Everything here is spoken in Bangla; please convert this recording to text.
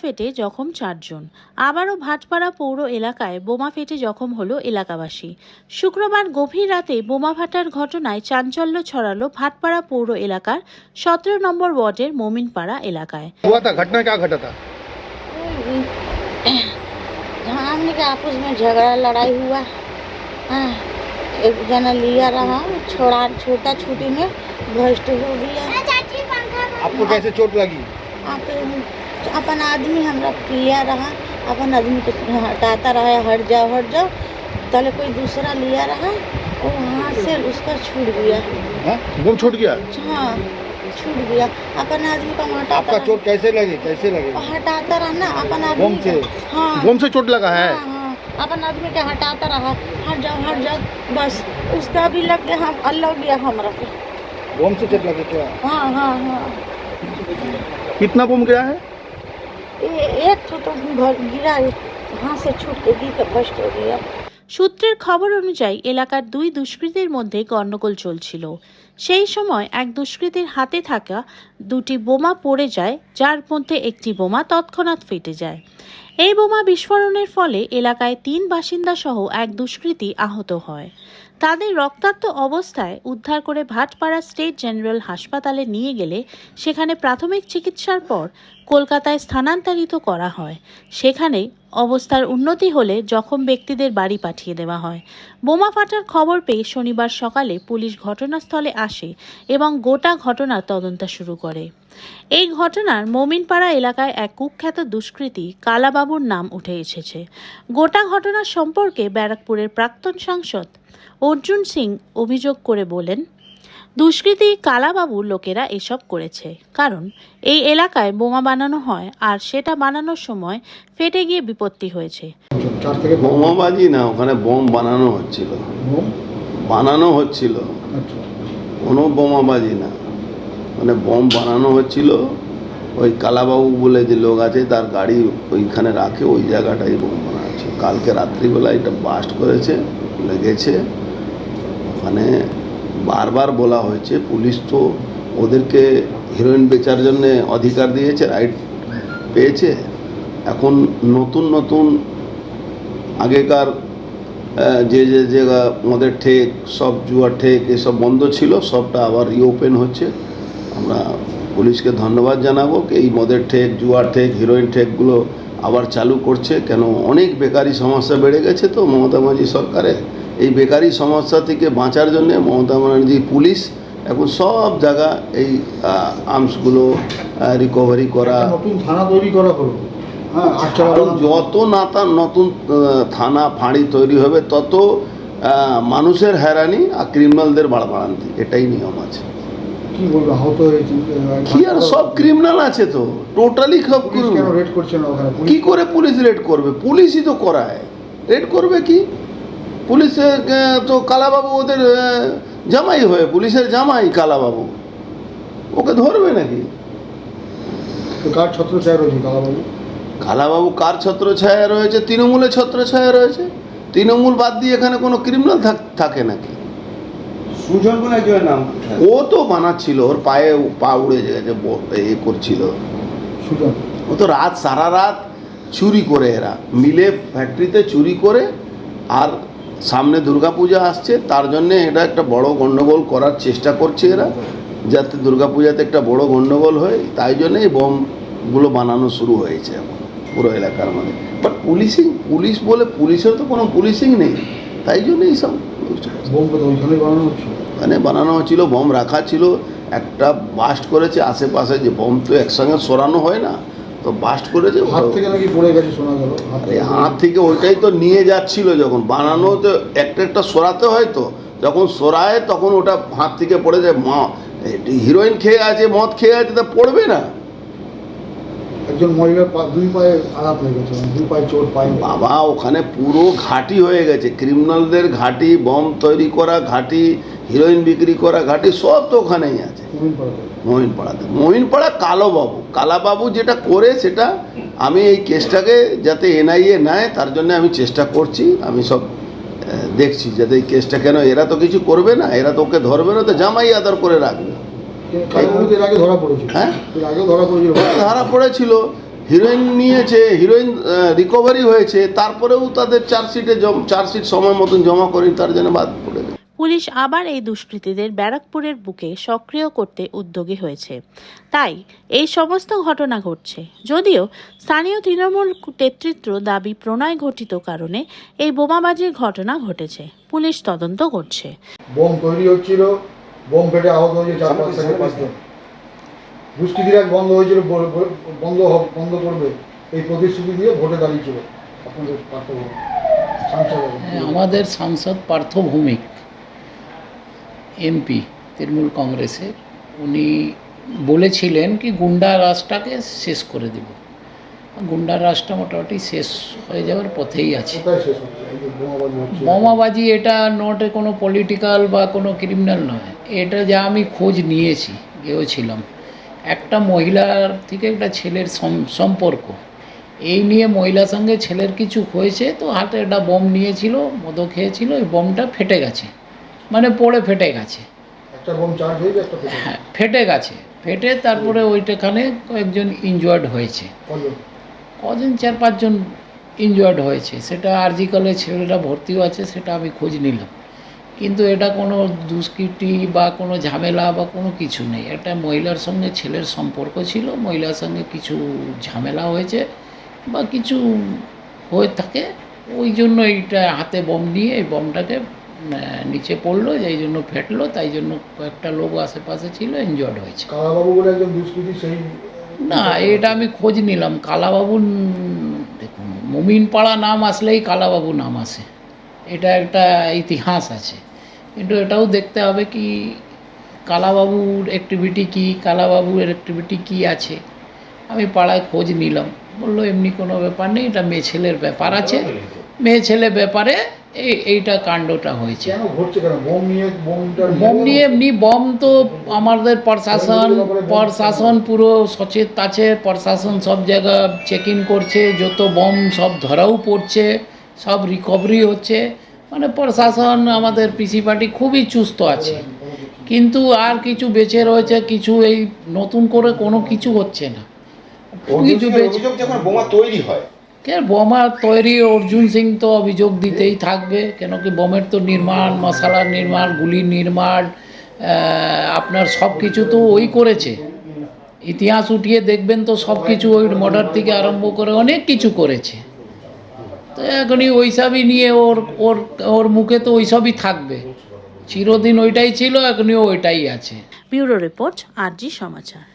ফেটে জখম 4 জন। আবারও ভাটপাড়া পৌর এলাকায় বোমা ফেটে জখম হলো এলাকাবাসী। শুক্রবার গভীর রাতে বোমা ফাটার ঘটনায় চাঞ্চল্য ছড়ালো ভাটপাড়া পৌর এলাকার 17 নম্বর ওয়ার্ডের মোমিনপাড়া এলাকায়। हुआ था घटना क्या घटा था? हमने के आपस में झगड़ा लड़ाई हुआ। हाँ, एक जना लिया रहा छोटा छुट्टी में भ्रष्ट हो गया। आपको कैसे चोट लगी? अपन आदमी हमरा लिया रहा, अपन आदमी को हटाता रहा, हट जाओ तले कोई दूसरा लिया रहा और वहाँ से उसका छूट गया। बम छूट गया? हाँ, छूट गया। अपन आदमी को हटाता आपका चोट कैसे लगी? हटाता रहा ना अपन आदमी बम से? हाँ, बम से चोट लगा है? हाँ, अपन आदमी के हटाता रहा, हट जाओ बस उसका भी लग गया, हम अलग गया हमरा को। बम से चोट लगी क्या? हाँ कितना बम गिरा है? एक तो गिरा, वहाँ से छूट के दी का भ्रष्ट हो गया। সূত্রের খবর অনুযায়ী এলাকার দুই দুষ্কৃতীর মধ্যে গন্ডগোল চলছিল। সেই সময় এক দুষ্কৃতীর হাতে থাকা দুটি বোমা পড়ে যায়, যার মধ্যে একটি বোমা তৎক্ষণাৎ ফেটে যায়। এই বোমা বিস্ফোরণের ফলে এলাকায় 3 বাসিন্দা সহ এক দুষ্কৃতী আহত হয়। তাদের রক্তাক্ত অবস্থায় উদ্ধার করে ভাটপাড়া স্টেট জেনারেল হাসপাতালে নিয়ে গেলে সেখানে প্রাথমিক চিকিৎসার পর কলকাতায় স্থানান্তরিত করা হয়। সেখানে অবস্থার উন্নতি হলে জখম ব্যক্তিদের বাড়ি পাঠিয়ে দেওয়া হয়। বোমা ফাটার খবর পেয়ে শনিবার সকালে পুলিশ ঘটনাস্থলে আসে এবং গোটা ঘটনার তদন্ত শুরু করে। এই ঘটনার মোমিনপাড়া এলাকায় এক কুখ্যাত দুষ্কৃতী কালাবাবুর নাম উঠে এসেছে। গোটা ঘটনা সম্পর্কে ব্যারাকপুরের প্রাক্তন সাংসদ অর্জুন সিং অভিযোগ করে বলেন, দুষ্কৃতী কালাবাবু লোকেরা এসব করেছে, কারণ এই এলাকায় বোমা বানানো হয় আর সেটা বানানোর সময় ফেটে গিয়ে বিপত্তি হয়েছে। বোমাবাজি না, ওখানে বোম বানানো হচ্ছিল, কোনো বোমাবাজি না, মানে বোম বানানো হচ্ছিল। ওই কালাবাবু বলে যে লোক আছে, তার গাড়ি ওইখানে রাখে, ওই জায়গাটাই বোম বানাচ্ছে। কালকে রাত্রিবেলা এটা বাস্ট করেছে, লেগেছে। ওখানে বারবার বলা হয়েছে, পুলিশ তো ওদেরকে হিরোইন বেচার জন্যে অধিকার দিয়েছে, রাইট পেয়েছে। এখন নতুন আগেকার যে মদের ঠেক, সব জুয়ার ঠেক এসব বন্ধ ছিল, সবটা আবার রিওপেন হচ্ছে। আমরা পুলিশকে ধন্যবাদ জানাবো কি এই মদের ঠেক, জুয়ার ঠেক, হিরোইন ঠেকগুলো আবার চালু করছে। কেন অনেক বেকারি সমস্যা বেড়ে গেছে তো মমতা ব্যানার্জি সরকারে। এই বেকারি সমস্যা থেকে বাঁচার জন্য মমতা ব্যানার্জি পুলিশ এখন সব জায়গা এই আর্মসগুলো রিকভারি করা, নতুন থানা তৈরি করা হলো। যত নতুন থানা ফাঁড়ি তৈরি হবে তত মানুষের হয়রানি আর ক্রিমিনালদের বাড়বাড়ান্তি, এটাই নিয়ম আছে। কি বলবো, আহত হয়েছে কি আর সব ক্রিমিনাল আছে তো, টোটালি সব। কেন রেড করছে না ওখানে? কি করে পুলিশ রেড করবে? পুলিশই তো করায়, রেড করবে কি? পুলিশের তো কালাবাবু ওদের জামাই হয়ে, পুলিশের জামাই কালাবাবু, ওকে ধরবে নাকি? কার ছত্রছায়া রয়েছে কালাবাবু? কালাবাবু কার ছত্রছায়া রয়েছে? তৃণমূলের ছত্রছায়া রয়েছে। তৃণমূল বাদ দিয়ে এখানে কোনো ক্রিমিনাল থাকে নাকি? সুজন বলে একজনের নাম, ও তো বানাচ্ছিল, ওর পা উড়ে গেছে, করছিল। সুজন ও তো সারা রাত চুরি করে, এরা মিলে ফ্যাক্টরিতে চুরি করে। আর সামনে দুর্গাপূজা আসছে, তার জন্যে এটা একটা বড় গণ্ডগোল করার চেষ্টা করছে এরা, যাতে দুর্গাপূজাতে একটা বড় গণ্ডগোল হয়। তাই জন্যে এই বোমগুলো বানানো শুরু হয়েছে এখন পুরো এলাকার মধ্যে। বাট পুলিশ বলে পুলিশের তো কোনো পুলিশিং নেই, তাই জন্য এইসব ওখানে বানানো হচ্ছিল। বোম রাখা ছিল, একটা বাস্ট করেছে আশেপাশে, যে বোম তো একসঙ্গে সরানো হয় না, তো বাস্ট করেছে। হাত থেকে নাকি পড়ে গেছে শোনা গেল। হাত থেকে ওইটাই তো নিয়ে যাচ্ছিল, যখন বানানো তো একটা সরাতে হয়, তো যখন সরায় তখন ওটা হাত থেকে পড়ে যায়। হিরোইন খেয়ে আছে, মদ খেয়ে আছে, তা পড়বে না? একজন মহিলার 2 পায়ে আঘাত হয়ে গেছে, 2 পায়ে চোট পায়। বাবা, ওখানে পুরো ঘাঁটি হয়ে গেছে, ক্রিমিনালদের ঘাঁটি, বোম তৈরি করা ঘাঁটি, হিরোইন বিক্রি করা ঘাঁটি, সব তো ওখানেই আছে মোমিনপাড়া। কালাবাবু যেটা করে, সেটা আমি এই কেসটাকে যাতে এনআইএ নেয় তার জন্য আমি চেষ্টা করছি। আমি সব দেখছি যাতে এই কেসটা, কেন এরা তো কিছু করবে না, এরা তো ওকে ধরবে না, তো জামাই আদর করে রাখবে। ধরা পড়েছিল। ধরা পড়েছিল, হিরোইন নিয়েছে, হিরোইন রিকভারি হয়েছে, তারপরেও তাদের চার্জশিট সময় মতন জমা করে তার জন্য বাদ পড়ে যায়। পুলিশ আবার এই দুষ্কৃতীদের ব্যারাকপুরের বুকে সক্রিয় করতে উদ্যোগী হয়েছে, তাই এই সমস্ত ঘটনা ঘটছে। যদিও স্থানীয় তৃণমূল নেতৃত্ব দাবি প্রণয় ঘটিত কারণে এই বোমাবাজির ঘটনা ঘটেছে, পুলিশ তদন্ত করছে। বোম তৈরি হচ্ছিল, বোম ফেটে আহত হয়েছে 4-5 থেকে 5 জন। দুষ্কৃতীরা বন্ধ হয়েছিল, বন্ধ করবে এই প্রতিশ্রুতি দিয়ে ভোটে দাঁড়িয়েছিল আপনাদের সাংসদ। আমাদের সাংসদ পার্থ ভৌমিক এমপি তৃণমূল কংগ্রেসের, উনি বলেছিলেন কি গুন্ডা রাজটাকে শেষ করে দেব। গুন্ডা রাজটা মোটামুটি শেষ হয়ে যাওয়ার পথেই আছে। কোথায় শেষ হচ্ছে এই যে বোমাবাজি হচ্ছে? বোমাবাজি এটা নটে কোনো পলিটিক্যাল বা কোনো ক্রিমিনাল নয়, এটা যা আমি খোঁজ নিয়েছি, গিয়েছিলাম, একটা মহিলার থেকে একটা ছেলের সম্পর্ক, এই নিয়ে মহিলার সঙ্গে ছেলের কিছু হয়েছে, তো হাতে একটা বোম নিয়েছিল, মদও খেয়েছিল, এই বোমটা ফেটে গেছে, মানে পড়ে ফেটে গেছে। একটা বোম চার্জ হয়েছে, একটা ফেটে হ্যাঁ, ফেটে গেছে, ফেটে তারপরে ওইটাখানে কয়েকজন ইনজয়ার্ড হয়েছে, কজন 4-5 জন ইনজয়ার্ড হয়েছে। সেটা আরজিকলে ছেলেরা ভর্তিও আছে, সেটা আমি খোঁজ নিলাম। কিন্তু এটা কোনো দুষ্কৃতি বা কোনো ঝামেলা বা কোনো কিছু নেই, একটা মহিলার সঙ্গে ছেলের সম্পর্ক ছিল, মহিলার সঙ্গে কিছু ঝামেলা হয়েছে বা কিছু হয়ে থাকে, ওই জন্য এইটা হাতে বোম নিয়ে এই বোমটাকে নিচে পড়লো, যেই জন্য ফেটলো, তাই জন্য কয়েকটা লোক আশেপাশে ছিল, এনজয়েড হয়েছে। কালাবাবু বলে একজন দুষ্কৃতী, সেই না, এটা আমি খোঁজ নিলাম। কালাবাবু, দেখুন, মুমিনপাড়া নাম আসলেই কালাবাবু নাম আসে, এটা একটা ইতিহাস আছে। কিন্তু এটাও দেখতে হবে কি কালাবাবুর অ্যাক্টিভিটি কী, কালাবাবুর অ্যাক্টিভিটি কী আছে। আমি পাড়ায় খোঁজ নিলাম, বললো এমনি কোনো ব্যাপার নেই, এটা মেয়ে ছেলের ব্যাপার আছে, মেয়ে ছেলে ব্যাপারে এইটা কাণ্ডটা হয়েছে। কেন ঘটছে, কেন বোম নিয়ে? বোম নিয়ে এমনি বোম তো আমাদের প্রশাসন পুরো সচেত আছে, প্রশাসন সব জায়গা চেকিং করছে, যত বোম সব ধরাও পড়ছে, সব রিকভারি হচ্ছে, মানে প্রশাসন আমাদের পিসি পার্টি খুবই চুস্ত আছে। কিন্তু আর কিছু বেঁচে রয়েছে, কিছু এই নতুন করে কোনো কিছু হচ্ছে না, কিছু বেঁচে। যখন বোমা তৈরি হয়, বোমা তৈরি অর্জুন সিং তো অভিযোগ দিতেই থাকবে, কেন কি বোমের তো নির্মাণ, মশালার নির্মাণ, গুলির নির্মাণ, আপনার সব কিছু তো ওই করেছে। ইতিহাস উঠিয়ে দেখবেন তো সব কিছু ওই মর্ডার থেকে আরম্ভ করে অনেক কিছু করেছে। তো এখনই ওইসবই নিয়ে ওর মুখে তো ওইসবই থাকবে, চিরদিন ওইটাই ছিল, এখনই ওইটাই আছে। ব্যুরো রিপোর্ট, আরজি সমাচার।